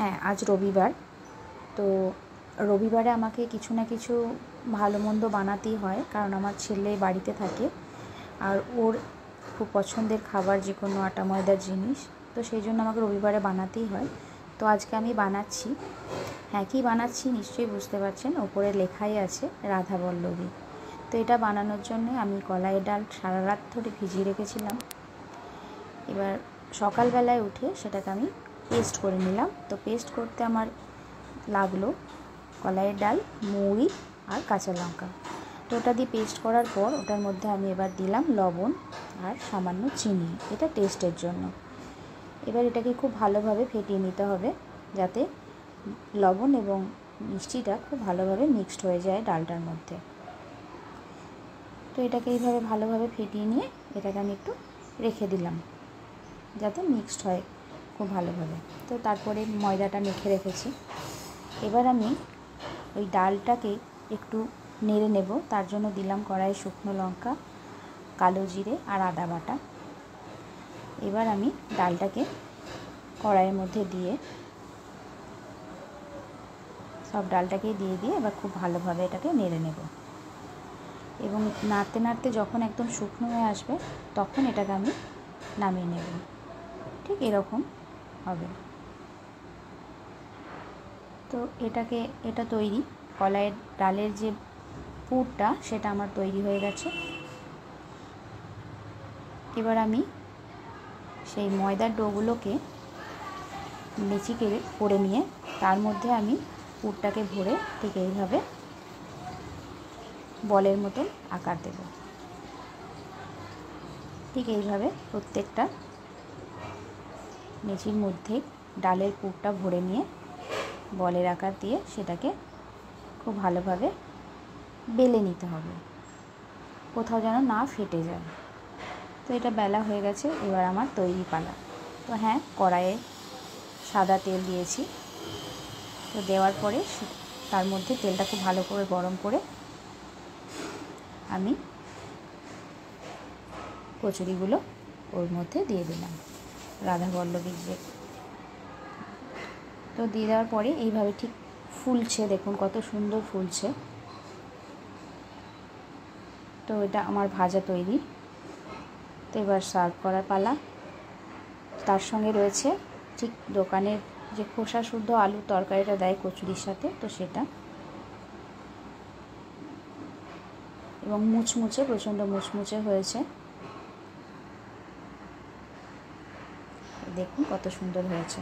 হ্যাঁ, আজ রবিবার। তো রবিবারে আমাকে কিছু না কিছু ভালো মন্দ বানাতেই হয়, কারণ আমার ছেলে বাড়িতে থাকে আর ওর খুব পছন্দের খাবার যে কোনো আটা ময়দার জিনিস, তো সেই জন্য আমাকে রবিবারে বানাতেই হয়। তো আজকে আমি বানাচ্ছি। হ্যাঁ, কী বানাচ্ছি নিশ্চয়ই বুঝতে পারছেন, ওপরে লেখাই আছে রাধাবল্লভী। তো এটা বানানোর জন্য আমি কলাইয়ের ডাল সারা রাত ধরে ভিজিয়ে রেখেছিলাম। এবার সকালবেলায় উঠে সেটাকে আমি পেস্ট করে নিলাম। তো পেস্ট করতে আমার লাগলো কলাইয়ের ডাল, মৌরি আর কাঁচা লঙ্কা। তো ওটা দিয়ে পেস্ট করার পর ওটার মধ্যে আমি এবার দিলাম লবণ আর সামান্য চিনি, এটা টেস্টের জন্য। এবার এটাকে খুব ভালোভাবে ফেটিয়ে নিতে হবে, যাতে লবণ এবং মিষ্টিটা খুব ভালোভাবে মিক্সড হয়ে যায় ডালটার মধ্যে। তো এটাকে এইভাবে ভালোভাবে ফেটিয়ে নিয়ে এটাকে আমি একটু রেখে দিলাম, যাতে মিক্সড হয় খুব ভালোভাবে। তো তারপরে ময়দাটা মেখে রেখেছি। এবার আমি ওই ডালটাকে একটু নেড়ে নেব, তার জন্য দিলাম কড়াইয়ে শুকনো লঙ্কা, কালো জিরে আর আদা বাটা। এবার আমি ডালটাকে কড়াইয়ের মধ্যে দিয়ে সব ডালটাকেই দিয়ে এবার খুব ভালোভাবে এটাকে নেড়ে নেব, এবং নাড়তে নাড়তে যখন একদম শুকনো হয়ে আসবে তখন এটাকে আমি নামিয়ে নেব। ঠিক এরকম হবে। তো এটা তৈরি, কলাইয়ের ডালের যে পুরটা সেটা আমার তৈরি হয়ে গেছে। এবার আমি সেই ময়দার ডোগুলোকে লেচি করে নিয়ে তার মধ্যে আমি পুরটাকে ভরে ঠিক এইভাবে বলের মতন আকার দেব। ঠিক এইভাবে প্রত্যেকটা লেচির মধ্যে ডালের পুরটা ভরে নিয়ে বলের আকার দিয়ে সেটাকে খুব ভালোভাবে বেলে নিতে হবে, কোথাও যেন না ফেটে যায়। তো এটা বেলা হয়ে গেছে, এবার আমার তৈরি পালা। তো হ্যাঁ, কড়াইয়ে সাদা তেল দিয়েছি। তো দেওয়ার পরে তার মধ্যে তেলটা খুব ভালো করে গরম করে আমি কচুরিগুলো ওর মধ্যে দিয়ে দিলাম, রাধাবল্লভীর যে। তো দিয়ে দেওয়ার পরে এইভাবে ঠিক ফুলছে, দেখুন কত সুন্দর ফুলছে। তো এটা আমার ভাজা তৈরি। তো এবার সার্ভ করার পালা। তার সঙ্গে রয়েছে ঠিক দোকানের যে খোসা শুদ্ধ আলুর তরকারিটা দেয় কচুরির সাথে, তো সেটা, এবং মুচমুচে, প্রচণ্ড মুচমুচে হয়েছে। দেখুন কত সুন্দর হয়েছে।